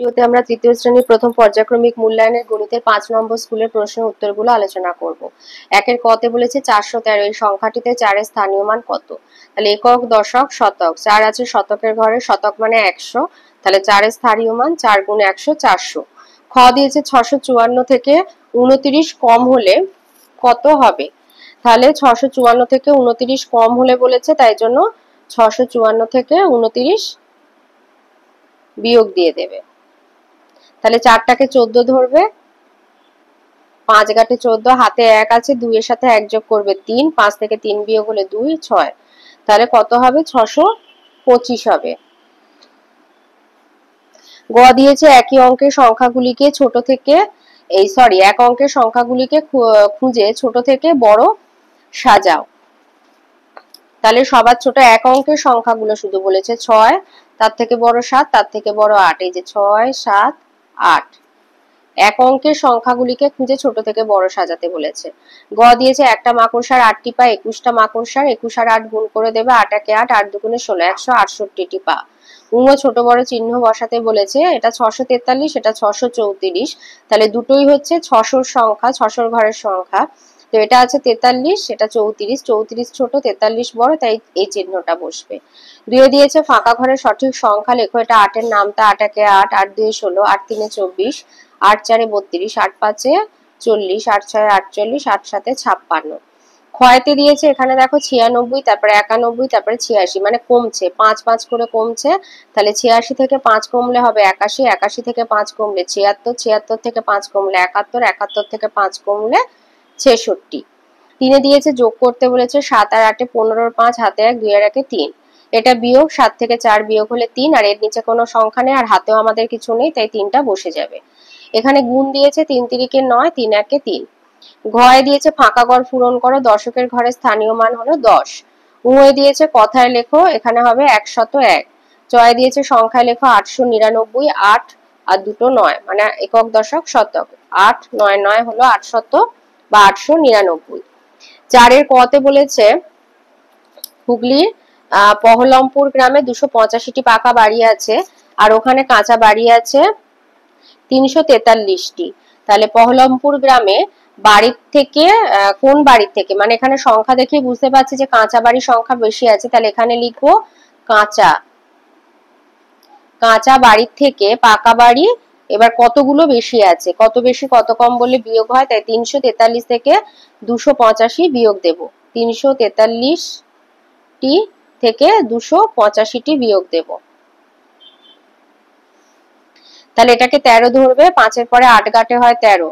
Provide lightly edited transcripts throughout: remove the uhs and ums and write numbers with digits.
ভিডিওতে আমরা তৃতীয় শ্রেণীর প্রথম পর্যায়ক্রমিক মূল্যায়নের গণিতের ৫ নম্বর স্কুলের প্রশ্নের উত্তরগুলো আলোচনা করব। একের কতে বলেছে ৪১৩, এই সংখ্যাটিতে 4 এর স্থানীয় মান কত? তাহলে একক, দশক, শতক। 4 আছে শতকের ঘরে, শতক মানে 100, তাহলে 4 এর স্থানীয় মান 4 × 100 400। খ দিয়েছে 654 থেকে 29 কম হলে কত হবে? তাহলে 654 থেকে 29 কম হলে বলেছে, তাই জন্য 654 থেকে 29 বিয়োগ দিয়ে দেবে। তাহলে 4টাকে 14 ধরবে, 5 ঘাটে 14, হাতে 1 আছে, 2 এর সাথে 1 যোগ করবে 3, 5 থেকে 3 বিয়োগ হলে 2, 6। তাহলে কত হবে? 625 হবে। গ দিয়েছে একই অঙ্কের সংখ্যাগুলিকে ছোট থেকে এক অঙ্কের সংখ্যাগুলিকে খুঁজে ছোট থেকে বড় সাজাও। তাহলে সবার ছোট এক অঙ্কের সংখ্যাগুলো শুধু বলেছে 6, তার থেকে বড় 7, তার থেকে বড় 8। এই যে 6, 7, 8 এক অঙ্কের সংখ্যাগুলিকে খুঁজে ছোট থেকে বড় সাজাতে বলেছে। গ দিয়েছে একটা মাকড়সার 8টি পা, 21টা মাকড়সার 21 আর 8 গুণ করে দেবে, 8 একে 8, 8 দুগুণে 16, 168টি পা। ছোট বড় চিহ্ন বসাতে বলেছে। এটা 643, এটা 634, তাহলে দুটোই হচ্ছে 600 সংখ্যা, 600 ঘরের সংখ্যা। তো এটা আছে 43, এটা 34, 34 ছোট, 43 বড়, তাই এই চিহ্নটা বসবে। 2 দিয়েছে ফাঁকা ঘরের সঠিক সংখ্যা লেখো। এটা 8 এর নামতা, 8 একে 8, 8 2 16, 8 3 24, 8 4 32, 8 5 40, 8 6 48, 8 7 56। ক্ষয়তে দিয়েছে এখানে দেখো 96, তারপরে 91, তারপরে 86, মানে কমছে, 5 5 করে কমছে। তাহলে 86 থেকে 5 কমলে হবে 81, 81 থেকে 5 কমলে 76, 76 থেকে 5 কমলে 71, 71 থেকে 5 কমলে 66। 3 দিয়েছে যোগ করতে বলেছে, 7 আর 8, 15 আর 5, হাতে 1, 2 আর 1 3। এটা বিয়োগ, 7 থেকে 4 বিয়োগ হলে 3, আর এর নিচে কোনো সংখ্যা নেই আর হাতেও আমাদের কিছু নেই, তাই 3টা বসে যাবে। এখানে গুণ দিয়েছে 3 3 9, 3 1 3। ঘয়ে দিয়েছে ফাঁকা ঘর পূরণ করো, দশকের ঘরে স্থানীয় মান হলো 10। উয়ে দিয়েছে কথায় লেখো, এখানে হবে 101। জয় দিয়েছে সংখ্যায় লেখো 899, 8 আর দুটো 9, মানে একক, দশক, শতক। 8 9 9 হলো 800 বা 899। 4 কতে বলেছে হুগলির পহলমপুর গ্রামে 285টি পাকা বাড়ি আছে, আর ওখানে কাঁচা বাড়ি আছে 343টি। তাহলে পহলমপুর গ্রামে বাড়ির থেকে কোন বাড়ির থেকে, মানে এখানে সংখ্যা দেখে বুঝতে পারছি যে কাঁচা বাড়ির সংখ্যা বেশি আছে, তাহলে এখানে লিখবো কাঁচা বাড়ির থেকে পাকা বাড়ি এবার কতগুলো বেশি আছে, কত বেশি কত কম বলে বিয়োগ হয়, তাই 343 থেকে 285 বিয়োগ দেব। 343টি থেকে 285টি বিয়োগ দেব। তাহলে এটাকে 13 ধরবে, 5 এর পরে 8 ঘাটে হয় 13,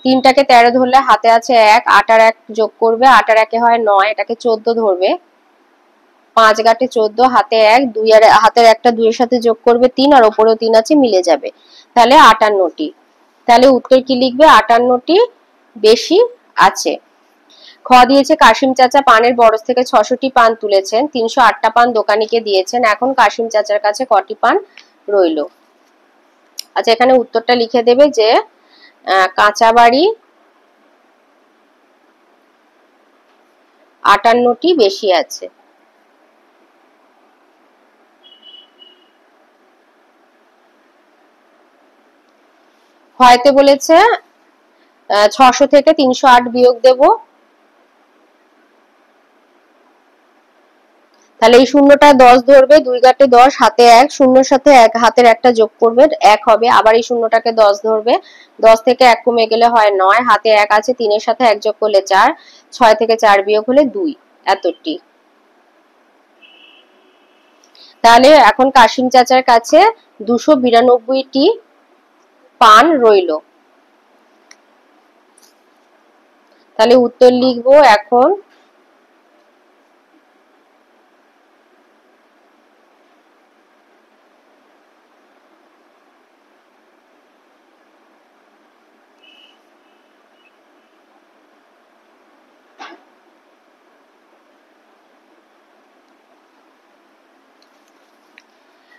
3টাকে 13 ধরলে হাতে আছে 1, 8 আর 1 যোগ করবে, 8 আর 1 হয় 9, এটাকে 14 ধরবে, 5 ঘাটে 14, হাতে 1, 2 আর হাতের একটা 2 এর সাথে যোগ করবে 3, আর উপরেও 3 আছে, মিলে যাবে, তাহলে 58টি। তাহলে উত্তর কি লিখবে? 58টি বেশি আছে। খ দিয়েছে কাশিম চাচা পানের বরজ থেকে 600টি পান তুলেছেন, 308টা পান দোকানিকে দিয়েছেন, এখন কাশিম চাচার কাছে কটি পান রইল? আচ্ছা, এখানে উত্তরটা লিখে দেবে যে কাঁচা বাড়ি 58টি বেশি আছে। হয়তো বলেছে 600 থেকে 308 বিয়োগ দেব। তাহলে এই শূন্যটা 10 ধরবে, 2 ঘাটে 10, হাতে 1, শূন্যর সাথে 1 হাতের একটা যোগ করবে, 1 হবে, আবার এই শূন্যটাকে 10 ধরবে, 10 থেকে 1 কমে গেলে হয় 9, হাতে 1 আছে, 3 এর সাথে 1 যোগ করলে 4, 6 থেকে 4 বিয়োগ হলে 2, এতটি। তাহলে এখন কাশিম চাচার কাছে 292টি পান রইল। তাহলে উত্তর লিখবো এখন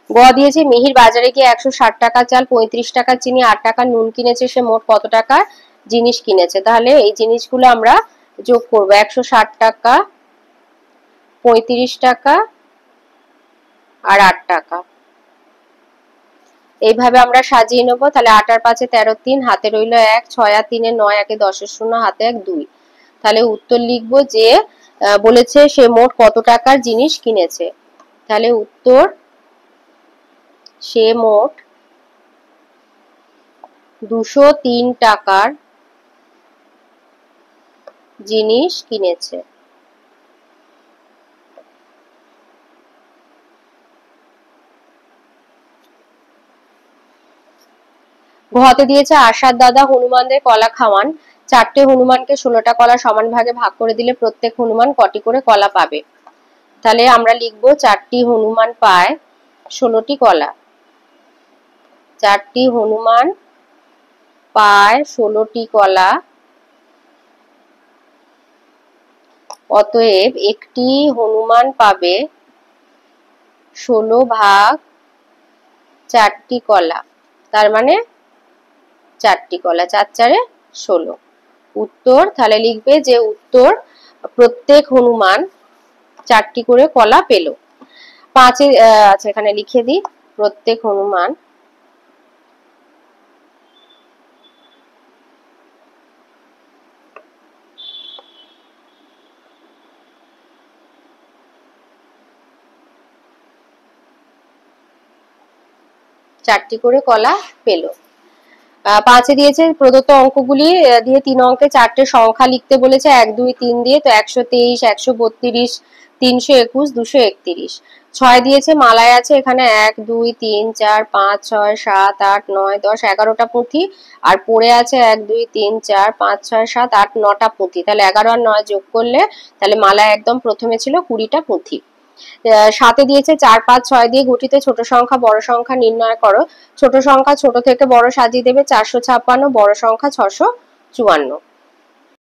গ দিয়েছে মিহির বাজারে গিয়ে 160 টাকা চাল, 35 টাকা চিনি, 8 টাকা নুন কিনেছে, সে মোট কত টাকা জিনিস কিনেছে? তাহলে এই জিনিসগুলো আমরা যোগ করব, 160 টাকা, 35 টাকা আর 8 টাকা। এইভাবে আমরা সাজিয়ে নেবো। তাহলে 8 আর 5 13 3, হাতে রইল 1, 6 আর 3 9, 1 10 0, হাতে 1 2। তাহলে উত্তর লিখবো যে বলেছে সে মোট কত টাকার জিনিস কিনেছে। তাহলে উত্তর সে মোট 203 টাকার জিনিস কিনেছে। ঘতে দিয়েছে আশার দাদা হনুমানদের কলা খাওয়ান। 4টে হনুমানকে 16টা কলা সমান ভাগে ভাগ করে দিলে প্রত্যেক হনুমান কটি করে কলা পাবে। তাহলে আমরা লিখবো 4টি হনুমান পায় 16টি কলা। 4টি হনুমান পায় 16টি কলা, অতএব একটি হনুমান পাবে 16 ভাগ 4টি কলা, তার মানে 4টি কলা, 4 4 16। উত্তর তাহলে লিখবে যে উত্তর প্রত্যেক হনুমান 4টি করে কলা পেল। 5 আচ্ছা এখানে লিখে দিই, প্রত্যেক হনুমান 4টি করে কলা পেল। 5 দিয়েছে প্রদত্ত অঙ্কগুলি দিয়ে 3 অঙ্কে 4টে সংখ্যা লিখতে বলেছে 1 2 3 দিয়ে, তো 123 132 321 231। 6 দিয়েছে মালায় আছে এখানে 1 2 3 4 5 6 7 8 9 10 11টা পুঁথি, আর পড়ে আছে 1 2 3 4 5 6 7 8 9টা পুঁথি। তাহলে 11 আর 9 যোগ করলে তাহলে মালায় একদম প্রথমে ছিল 20টা পুঁথি। 7 দিয়েছে 4 5 6 দিয়ে গঠিত ছোট সংখ্যা বড় সংখ্যা নির্ণয় করো। ছোট সংখ্যা ছোট থেকে বড় সাজিয়ে দেবে 456, বড় সংখ্যা 654।